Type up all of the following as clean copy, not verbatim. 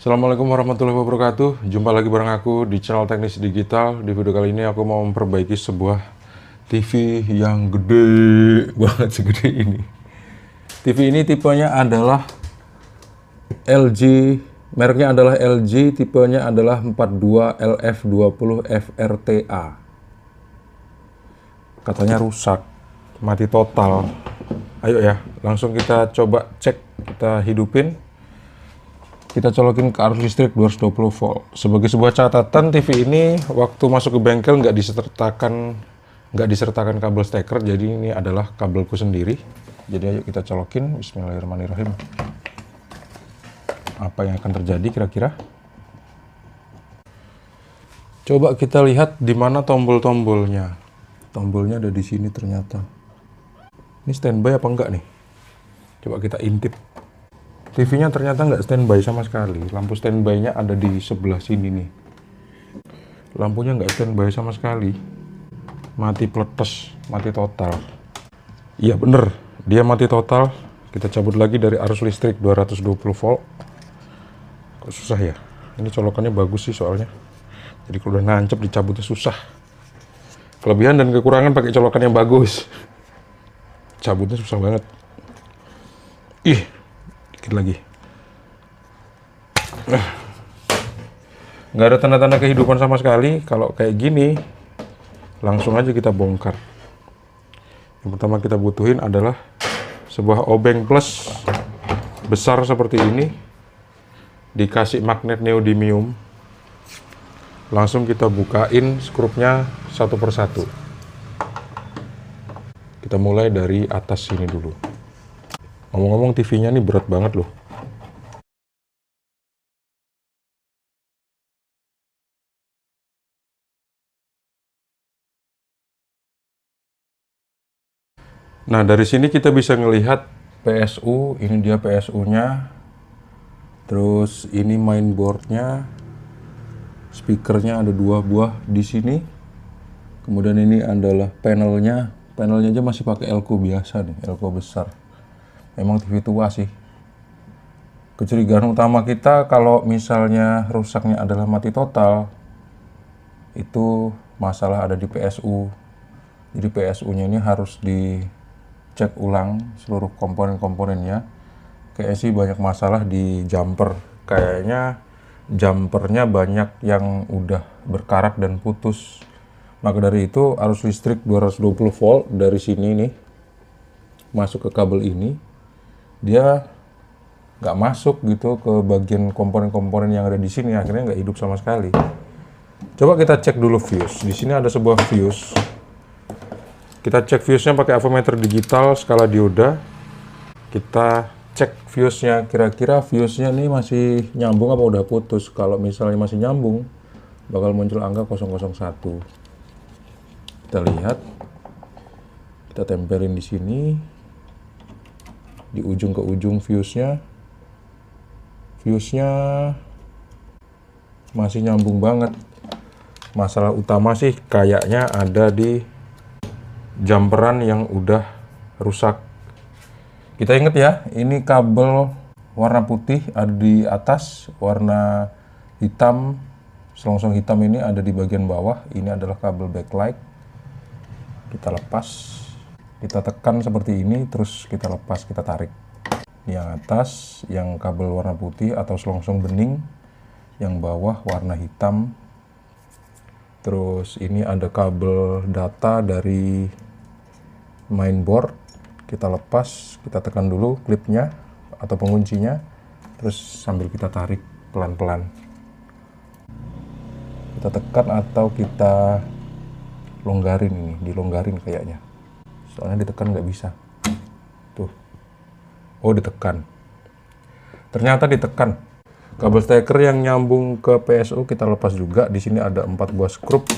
Assalamualaikum warahmatullahi wabarakatuh. Jumpa lagi bareng aku di channel Teknis Digital. Di video kali ini aku mau memperbaiki sebuah TV yang gede banget, segede ini. TV ini tipenya adalah LG, mereknya adalah LG, tipenya adalah 42LF20 FRTA. Katanya rusak, mati total. Ayo ya, langsung kita coba cek, kita hidupin. Kita colokin ke arus listrik 220 volt. Sebagai sebuah catatan, TV ini waktu masuk ke bengkel nggak disertakan kabel steker, jadi ini adalah kabelku sendiri. Jadi ayo kita colokin. Bismillahirrahmanirrahim. Apa yang akan terjadi kira-kira? Coba kita lihat di mana tombol-tombolnya. Tombolnya ada di sini ternyata. Ini standby apa enggak nih? Coba kita intip. TV-nya ternyata nggak standby sama sekali. Lampu standby-nya ada di sebelah sini nih. Lampunya nggak standby sama sekali. Mati pletes, mati total. Iya bener, dia mati total. Kita cabut lagi dari arus listrik 220 volt. Kok susah ya? Ini colokannya bagus sih soalnya. Jadi kalau udah nancep dicabutnya susah. Kelebihan dan kekurangan pakai colokan yang bagus. Cabutnya susah banget. Ih, dikit lagi. Nggak ada tanda-tanda kehidupan sama sekali. Kalau kayak gini, langsung aja kita bongkar. Yang pertama kita butuhin adalah sebuah obeng plus besar seperti ini, dikasih magnet neodymium. Langsung kita bukain skrupnya satu persatu. Kita mulai dari atas sini dulu. Ngomong-ngomong, TV-nya ini berat banget loh. Nah, dari sini kita bisa ngelihat PSU. Ini dia PSU-nya. Terus ini mainboard-nya. Speakernya ada 2 buah di sini. Kemudian ini adalah panelnya. Panelnya aja masih pakai Elco biasa nih, Elco besar. Memang TV tua sih. Kecurigaan utama kita kalau misalnya rusaknya adalah mati total, itu masalah ada di PSU. Jadi PSU-nya ini harus dicek ulang seluruh komponen-komponennya. Kayaknya sih banyak masalah di jumper. Kayaknya jumpernya banyak yang udah berkarat dan putus. Maka dari itu arus listrik 220 volt dari sini nih masuk ke kabel ini, dia nggak masuk gitu ke bagian komponen-komponen yang ada di sini, akhirnya nggak hidup sama sekali. Coba kita cek dulu fuse. Di sini ada sebuah fuse. Kita cek fuse-nya pakai avometer digital skala dioda. Kita cek fuse-nya, kira-kira fuse-nya nih masih nyambung apa udah putus. Kalau misalnya masih nyambung, bakal muncul angka 001. Kita lihat. Kita tempelin di sini. Di ujung ke ujung fuse-nya masih nyambung banget. Masalah utama sih kayaknya ada di jumperan yang udah rusak. Kita inget ya, ini kabel warna putih ada di atas, warna hitam, selongsong hitam ini ada di bagian bawah. Ini adalah kabel backlight. Kita lepas. Kita tekan seperti ini, terus kita lepas, kita tarik. Ini yang atas, yang kabel warna putih atau selongsong bening. Yang bawah warna hitam. Terus ini ada kabel data dari mainboard. Kita lepas, kita tekan dulu klipnya atau penguncinya. Terus sambil kita tarik pelan-pelan. Kita tekan atau kita longgarin ini, dilonggarin kayaknya. Soalnya ditekan nggak bisa. Tuh. Oh, ditekan. Ternyata ditekan. Kabel steker yang nyambung ke PSU kita lepas juga. Di sini ada 4 buah skrup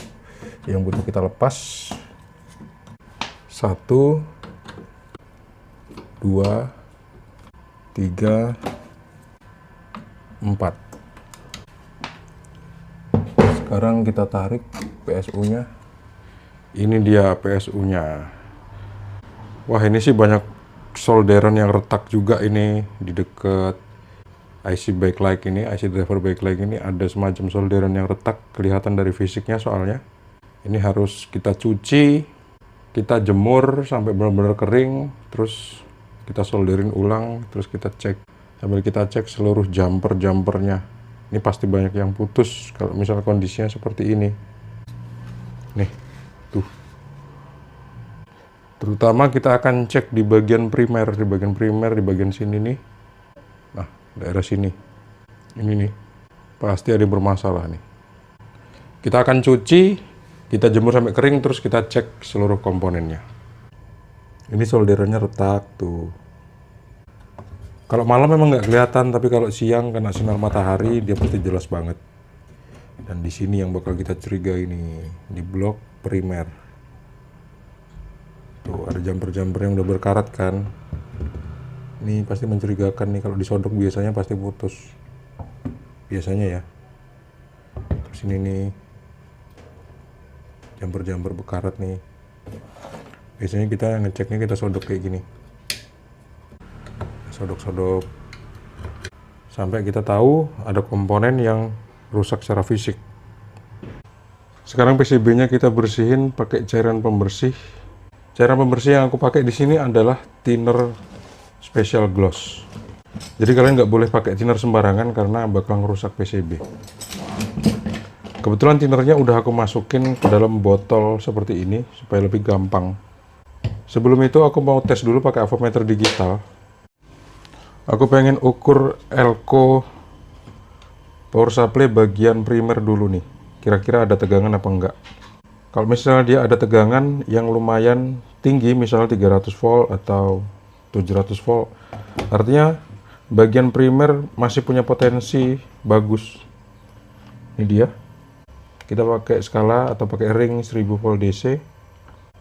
yang butuh kita lepas. 1, 2, 3, 4. Sekarang kita tarik PSU-nya. Ini dia PSU-nya. Wah, ini sih banyak solderan yang retak juga ini di deket IC backlight ini, IC driver backlight ini ada semacam solderan yang retak, kelihatan dari fisiknya soalnya. Ini harus kita cuci, kita jemur sampai benar-benar kering, terus kita solderin ulang, terus kita cek. Sambil kita cek seluruh jumper-jumpernya. Ini pasti banyak yang putus kalau misalnya kondisinya seperti ini. Nih, tuh. Terutama kita akan cek di bagian primer, di bagian sini nih. Nah, daerah sini. Ini nih. Pasti ada yang bermasalah nih. Kita akan cuci, kita jemur sampai kering, terus kita cek seluruh komponennya. Ini solderannya retak tuh. Kalau malam memang nggak kelihatan, tapi kalau siang kena sinar matahari dia pasti jelas banget. Dan di sini yang bakal kita curiga ini, di blok primer. Tuh ada jumper-jumper yang udah berkarat kan. Ini pasti mencurigakan nih, kalau disodok biasanya pasti putus. Biasanya ya. Terus ini nih, jumper-jumper berkarat nih. Biasanya kita ngeceknya kita sodok kayak gini. Sodok-sodok sampai kita tahu ada komponen yang rusak secara fisik. Sekarang PCB-nya kita bersihin pakai cairan pembersih. Cairan pembersih yang aku pakai di sini adalah thinner special gloss. Jadi kalian nggak boleh pakai thinner sembarangan karena bakal ngerusak PCB. Kebetulan thinnernya udah aku masukin ke dalam botol seperti ini supaya lebih gampang. Sebelum itu aku mau tes dulu pakai avometer digital. Aku pengen ukur elko power supply bagian primer dulu nih. Kira-kira ada tegangan apa enggak. Kalau misalnya dia ada tegangan yang lumayan tinggi, misalnya 300 volt atau 700 volt, artinya bagian primer masih punya potensi bagus. Ini dia. Kita pakai skala atau pakai ring 1000 volt DC.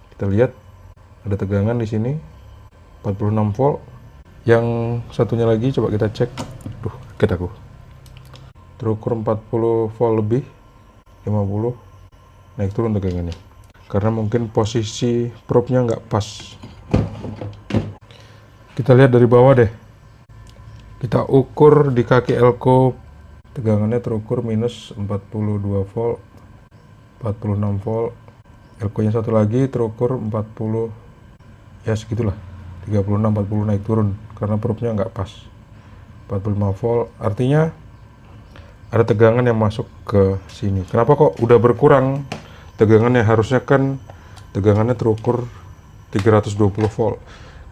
Kita lihat ada tegangan di sini 46 volt. Yang satunya lagi coba kita cek. Duh, kaget aku. Terukur 40 volt lebih, 50. Naik turun tegangannya. Karena mungkin posisi probe-nya nggak pas. Kita lihat dari bawah deh. Kita ukur di kaki elko, tegangannya terukur minus 42 volt, 46 volt. Elko-nya satu lagi terukur 40, ya segitulah. 36, 40 naik turun karena probe-nya nggak pas. 45 volt, artinya ada tegangan yang masuk ke sini. Kenapa kok udah berkurang tegangannya? Harusnya kan tegangannya terukur 320 volt.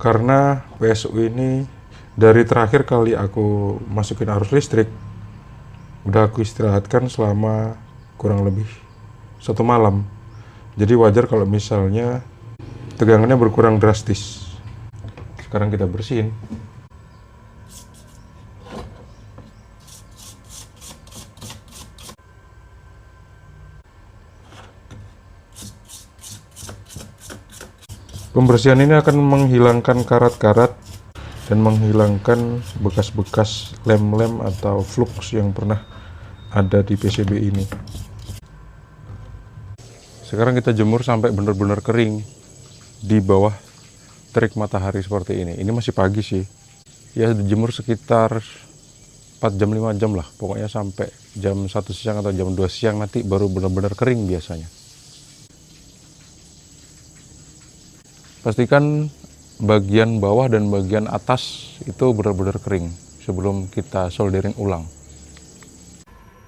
Karena PSU ini dari terakhir kali aku masukin arus listrik, udah aku istirahatkan selama kurang lebih 1 malam. Jadi wajar kalau misalnya tegangannya berkurang drastis. Sekarang kita bersihin. Pembersihan ini akan menghilangkan karat-karat dan menghilangkan bekas-bekas lem-lem atau flux yang pernah ada di PCB ini. Sekarang kita jemur sampai benar-benar kering di bawah terik matahari seperti ini. Ini masih pagi sih. Ya dijemur sekitar 4 jam 5 jam lah. Pokoknya sampai jam 1 siang atau jam 2 siang nanti baru benar-benar kering biasanya. Pastikan bagian bawah dan bagian atas itu benar-benar kering sebelum kita solderin ulang.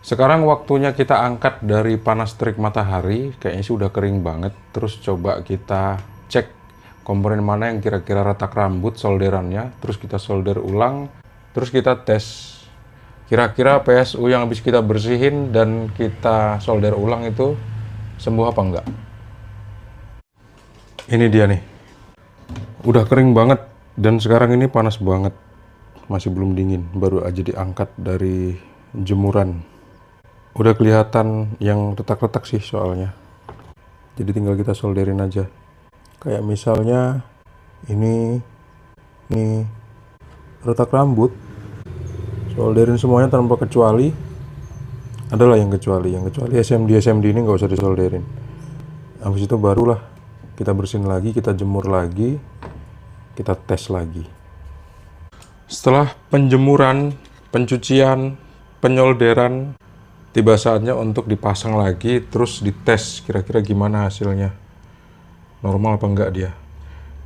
Sekarang waktunya kita angkat dari panas terik matahari. Kayaknya sih udah kering banget. Terus coba kita cek komponen mana yang kira-kira retak rambut solderannya, terus kita solder ulang, terus kita tes kira-kira PSU yang habis kita bersihin dan kita solder ulang itu sembuh apa enggak. Ini dia nih, udah kering banget dan sekarang ini panas banget, masih belum dingin, baru aja diangkat dari jemuran. Udah kelihatan yang retak-retak sih soalnya, jadi tinggal kita solderin aja. Kayak misalnya ini retak rambut, solderin semuanya tanpa kecuali. Adalah yang kecuali SMD ini nggak usah disolderin. Habis itu barulah kita bersihin lagi, kita jemur lagi, kita tes lagi. Setelah penjemuran pencucian, penyolderan. Tiba saatnya untuk dipasang lagi, terus dites kira-kira gimana hasilnya. Normal apa enggak dia.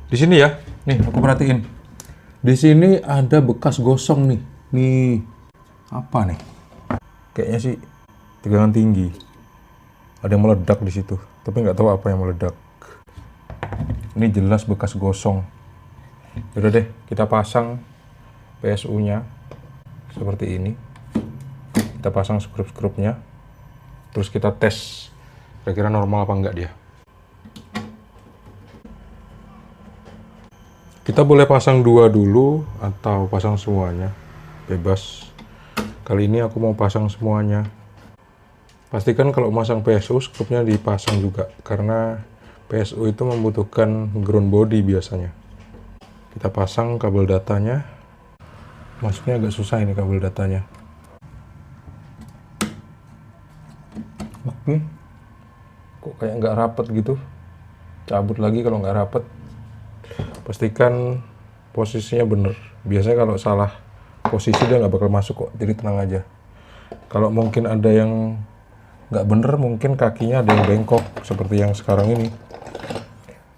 Di sini ya, nih aku perhatiin. Di sini ada bekas gosong nih. Nih, apa nih? Kayaknya sih tegangan tinggi. Ada yang meledak di situ, tapi nggak tahu apa yang meledak. Ini jelas bekas gosong. Udah deh, kita pasang PSU-nya seperti ini. Kita pasang skrup-skrupnya, terus kita tes kira-kira normal apa enggak dia. Kita boleh pasang 2 dulu atau pasang semuanya, bebas. Kali ini aku mau pasang semuanya. Pastikan kalau masang PSU skrupnya dipasang juga, karena PSU itu membutuhkan ground body biasanya. Kita pasang kabel datanya. Masuknya agak susah ini kabel datanya. Oke, kok kayak nggak rapet gitu. Cabut lagi kalau nggak rapet. Pastikan posisinya bener. Biasanya kalau salah posisi dia nggak bakal masuk kok, jadi tenang aja. Kalau mungkin ada yang nggak bener, mungkin kakinya ada yang bengkok seperti yang sekarang ini.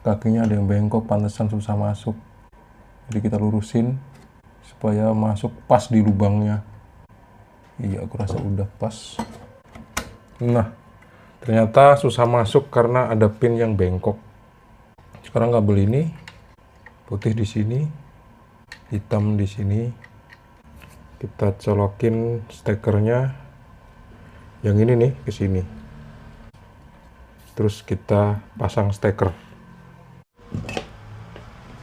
Kakinya ada yang bengkok, pantesan susah masuk. Jadi kita lurusin supaya masuk pas di lubangnya. Iya, aku rasa udah pas. Nah, ternyata susah masuk karena ada pin yang bengkok. Sekarang kabel ini putih di sini, hitam di sini. Kita colokin stekernya yang ini nih ke sini. Terus kita pasang steker.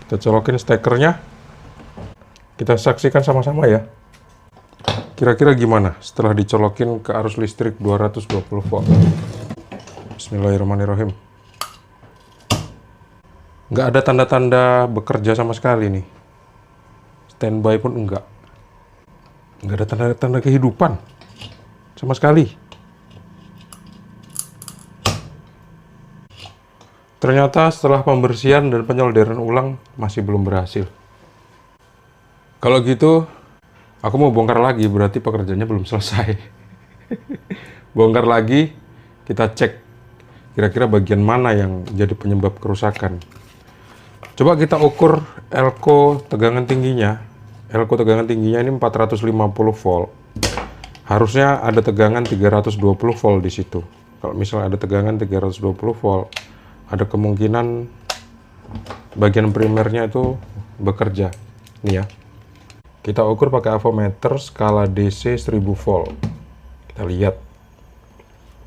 Kita colokin stekernya. Kita saksikan sama-sama ya. Kira-kira gimana setelah dicolokin ke arus listrik 220 volt. Bismillahirrahmanirrahim. Nggak ada tanda-tanda bekerja sama sekali nih. Standby pun enggak. Nggak ada tanda-tanda kehidupan sama sekali. Ternyata setelah pembersihan dan penyolderan ulang masih belum berhasil. Kalau gitu, aku mau bongkar lagi, berarti pekerjaannya belum selesai. Bongkar lagi, kita cek kira-kira bagian mana yang jadi penyebab kerusakan. Coba kita ukur elko tegangan tingginya. Elko tegangan tingginya ini 450 volt. Harusnya ada tegangan 320 volt di situ. Kalau misalnya ada tegangan 320 volt, ada kemungkinan bagian primernya itu bekerja. Nih ya. Kita ukur pakai avometer skala DC 1000 volt. Kita lihat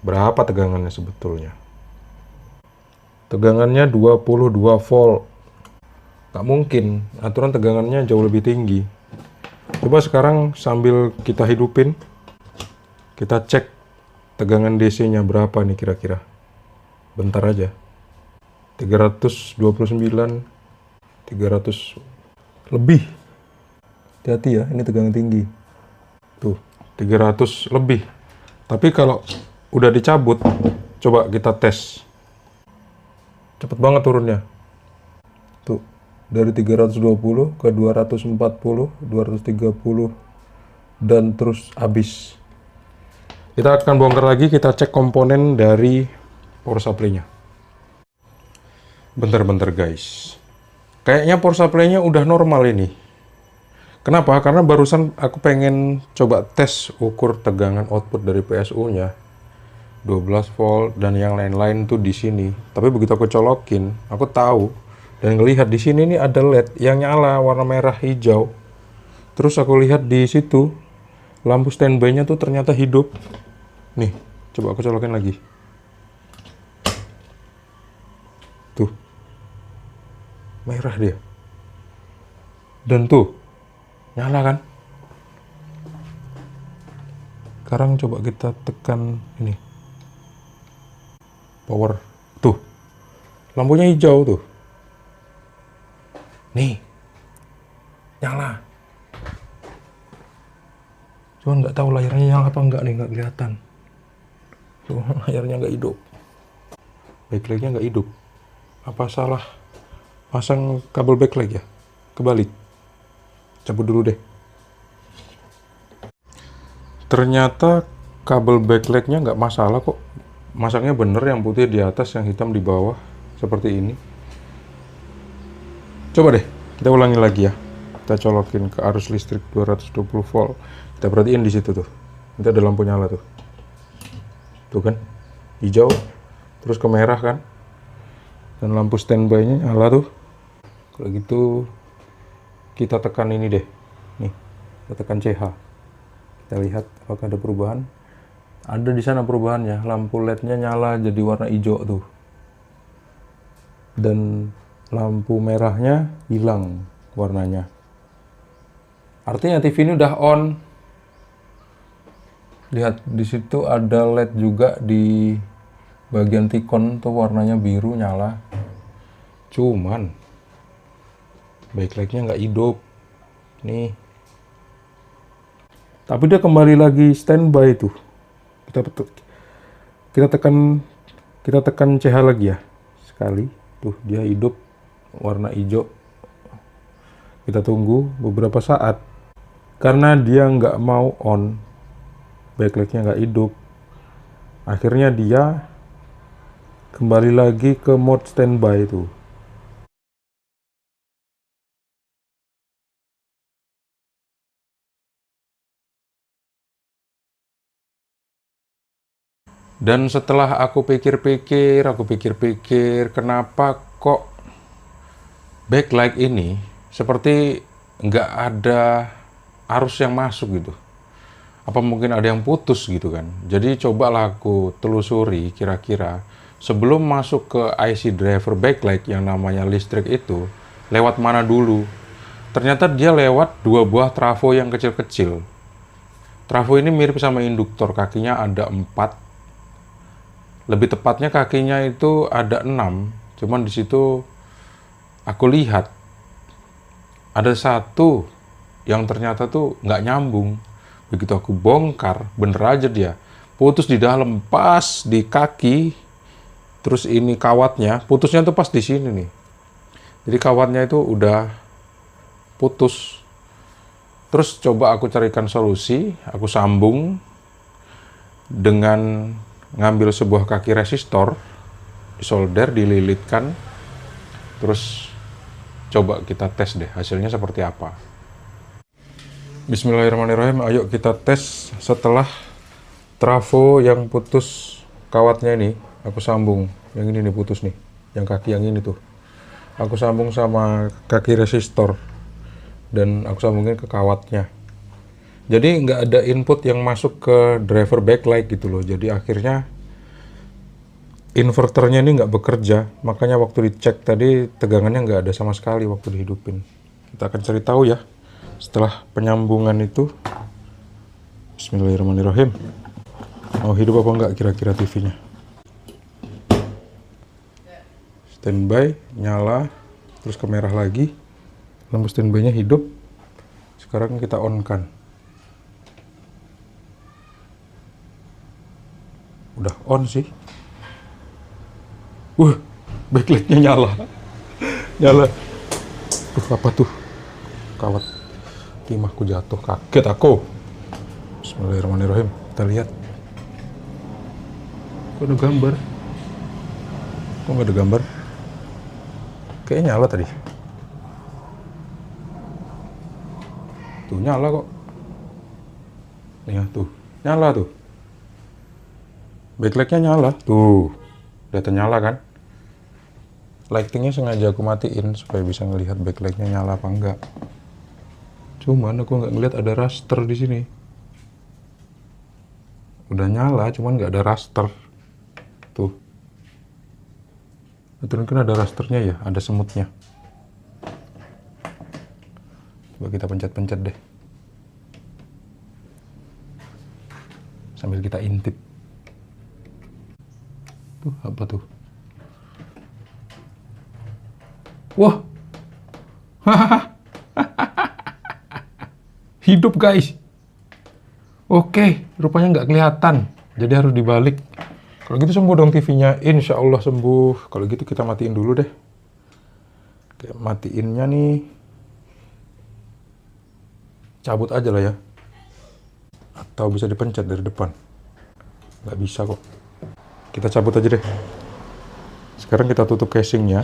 berapa tegangannya sebetulnya. Tegangannya 22 volt. Nggak mungkin, aturan tegangannya jauh lebih tinggi. Coba sekarang sambil kita hidupin, kita cek tegangan DC-nya berapa nih kira-kira. Bentar aja. 329, 300 lebih. Hati-hati ya, ini tegangan tinggi. Tuh, 300 lebih. Tapi kalau udah dicabut, coba kita tes. Cepet banget turunnya. Tuh, dari 320 ke 240, 230, dan terus habis. Kita akan bongkar lagi, kita cek komponen dari power supply-nya. Bentar-bentar guys. Kayaknya power supply-nya udah normal ini. Kenapa? Karena barusan aku pengen coba tes ukur tegangan output dari PSU-nya. 12 volt dan yang lain-lain tuh di sini. Tapi begitu aku colokin, aku tahu dan ngelihat di sini nih ada LED yang nyala warna merah hijau. Terus aku lihat di situ lampu standby-nya tuh ternyata hidup. Nih, coba aku colokin lagi. Tuh. Merah dia. Dan tuh nyala kan? Sekarang coba kita tekan ini. Power. Tuh. Lampunya hijau tuh. Nih. Nyala. Cuman nggak tahu layarnya nyala apa enggak nih, nggak kelihatan. Tuh, layarnya nggak hidup. Backlightnya nggak hidup. Apa salah pasang kabel backlight ya? Kebalik. Cabut dulu deh. Ternyata kabel backlightnya nggak masalah kok. Masangnya bener, yang putih di atas, yang hitam di bawah. Seperti ini. Coba deh, kita ulangi lagi ya. Kita colokin ke arus listrik 220 volt. Kita perhatiin di situ tuh. Nanti ada lampu nyala tuh. Tuh kan, hijau, terus ke merah kan. Dan lampu standby-nya nyala tuh. Kalau gitu, kita tekan ini deh. Nih, kita tekan CH. Kita lihat apakah ada perubahan. Ada di sana perubahannya. Lampu LED-nya nyala jadi warna hijau tuh. Dan lampu merahnya hilang warnanya. Artinya TV ini udah on. Lihat di situ ada LED juga di bagian tikon tuh, warnanya biru nyala. Cuman backlightnya nggak hidup. Nih. Tapi dia kembali lagi standby tuh. Kita tekan CH lagi ya. Sekali. Tuh dia hidup warna hijau. Kita tunggu beberapa saat. Karena dia nggak mau on. Backlightnya nggak hidup. Akhirnya dia kembali lagi ke mode standby tuh. Dan setelah aku pikir-pikir, kenapa kok backlight ini seperti nggak ada arus yang masuk gitu. Apa mungkin ada yang putus gitu kan. Jadi cobalah aku telusuri kira-kira sebelum masuk ke IC driver backlight yang namanya listrik itu, lewat mana dulu. Ternyata dia lewat dua buah trafo yang kecil-kecil. Trafo ini mirip sama induktor, kakinya ada 4. Lebih tepatnya kakinya itu ada 6, cuman di situ aku lihat ada satu yang ternyata tuh nggak nyambung. Begitu aku bongkar, bener aja dia putus di dalam, pas di kaki. Terus ini kawatnya, putusnya tuh pas di sini nih. Jadi kawatnya itu udah putus. Terus coba aku carikan solusi, aku sambung dengan ngambil sebuah kaki resistor, disolder, dililitkan, terus coba kita tes deh hasilnya seperti apa. Bismillahirrahmanirrahim, ayo kita tes setelah trafo yang putus kawatnya ini, aku sambung, yang ini nih putus nih, yang kaki yang ini tuh. Aku sambung sama kaki resistor, dan aku sambungin ke kawatnya. Jadi nggak ada input yang masuk ke driver backlight gitu loh. Jadi akhirnya inverternya ini nggak bekerja. Makanya waktu dicek tadi tegangannya nggak ada sama sekali waktu dihidupin. Kita akan cari tahu ya setelah penyambungan itu. Bismillahirrahmanirrahim. Mau hidup apa nggak kira-kira TV-nya? Standby, nyala, terus ke merah lagi. Lampu standby-nya hidup. Sekarang kita on kan. Udah on sih. Backlightnya nyala. Nyala. Tuh apa tuh? Kawat timahku jatuh, kaget aku. Bismillahirrahmanirrahim. Kita lihat. Kok ada gambar? Kok nggak ada gambar? Kayaknya nyala tadi. Tuh nyala kok. Ya tuh, nyala tuh. Backlightnya nyala. Tuh, kelihatan nyala kan? Lightingnya sengaja aku matiin supaya bisa ngelihat backlightnya nyala apa enggak. Cuman aku nggak ngelihat ada raster di sini. Udah nyala, cuman nggak ada raster. Tuh. Betul kan ada rasternya ya, ada semutnya. Coba kita pencet-pencet deh. Sambil kita intip. Tuh, apa tuh? Wah. Hidup guys. Oke, rupanya nggak kelihatan. Jadi harus dibalik. Kalau gitu sembuh dong TV-nya. Insya Allah sembuh. Kalau gitu kita matiin dulu deh. Oke, matiinnya nih. Cabut aja lah ya. Atau bisa dipencet dari depan? Nggak bisa kok. Kita cabut aja deh. Sekarang kita tutup casingnya.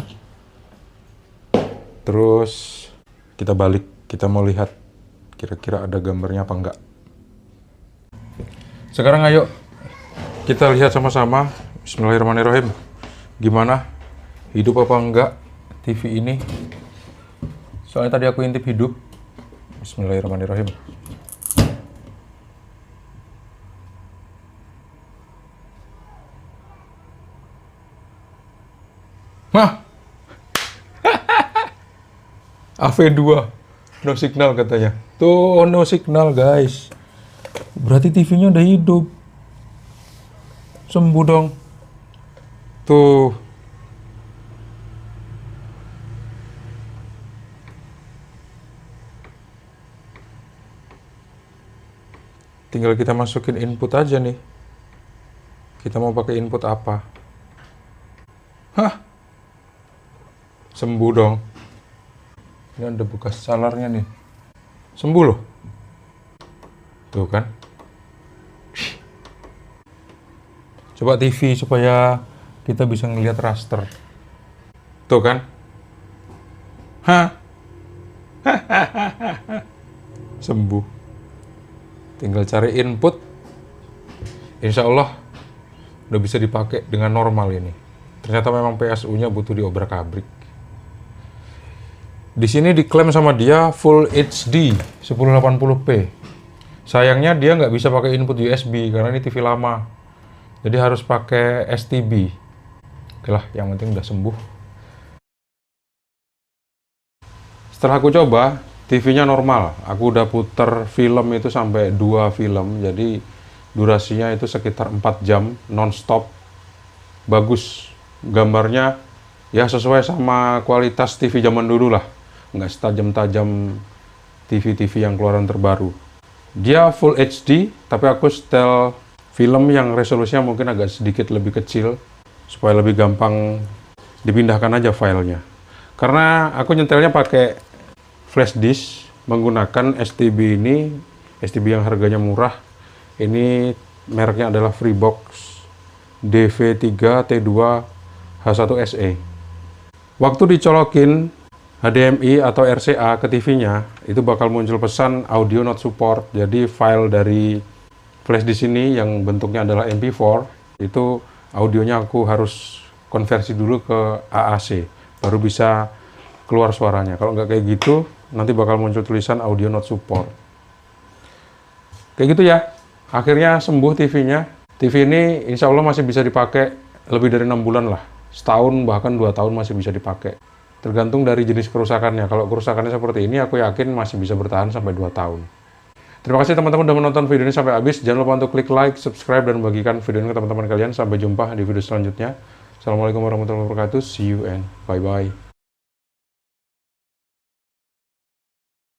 Terus kita balik. Kita mau lihat kira-kira ada gambarnya apa enggak. Sekarang ayo kita lihat sama-sama. Bismillahirrahmanirrahim. Gimana? Hidup apa enggak TV ini? Soalnya tadi aku intip hidup. Bismillahirrahmanirrahim. Hah? AV2 no signal katanya. Tuh no signal guys. Berarti TV-nya udah hidup. Sembuh dong. Tuh. Tinggal kita masukin input aja nih. Kita mau pakai input apa? Hah? Sembuh dong. Ini ada bekas salarnya nih. Sembuh loh. Tuh kan. Coba TV supaya kita bisa ngelihat raster. Tuh kan. Hah? Sembuh. Tinggal cari input. Insya Allah udah bisa dipakai dengan normal ini. Ternyata memang PSU-nya butuh diobrak-abrik. Di sini diklaim sama dia Full HD 1080p. Sayangnya dia nggak bisa pakai input USB karena ini TV lama. Jadi harus pakai STB. Oke lah, yang penting udah sembuh. Setelah aku coba, TV-nya normal. Aku udah puter film itu sampai 2 film. Jadi durasinya itu sekitar 4 jam non-stop. Bagus. Gambarnya ya sesuai sama kualitas TV zaman dulu lah. Nggak setajam-tajam TV-TV yang keluaran terbaru. Dia Full HD, tapi aku setel film yang resolusinya mungkin agak sedikit lebih kecil, supaya lebih gampang dipindahkan aja filenya. Karena aku nyetelnya pakai flash disk, menggunakan STB ini, STB yang harganya murah. Ini mereknya adalah Freebox DV3T2H1SE. Waktu dicolokin HDMI atau RCA ke TV-nya, itu bakal muncul pesan audio not support. Jadi file dari flash di sini yang bentuknya adalah MP4, itu audionya aku harus konversi dulu ke AAC, baru bisa keluar suaranya. Kalau nggak kayak gitu, nanti bakal muncul tulisan audio not support. Kayak gitu ya. Akhirnya sembuh TV-nya. TV ini insya Allah masih bisa dipakai lebih dari 6 bulan lah. Setahun bahkan 2 tahun masih bisa dipakai. Tergantung dari jenis kerusakannya. Kalau kerusakannya seperti ini, aku yakin masih bisa bertahan sampai 2 tahun. Terima kasih teman-teman sudah menonton video ini sampai habis. Jangan lupa untuk klik like, subscribe, dan bagikan video ini ke teman-teman kalian. Sampai jumpa di video selanjutnya. Assalamualaikum warahmatullahi wabarakatuh. See you and bye-bye.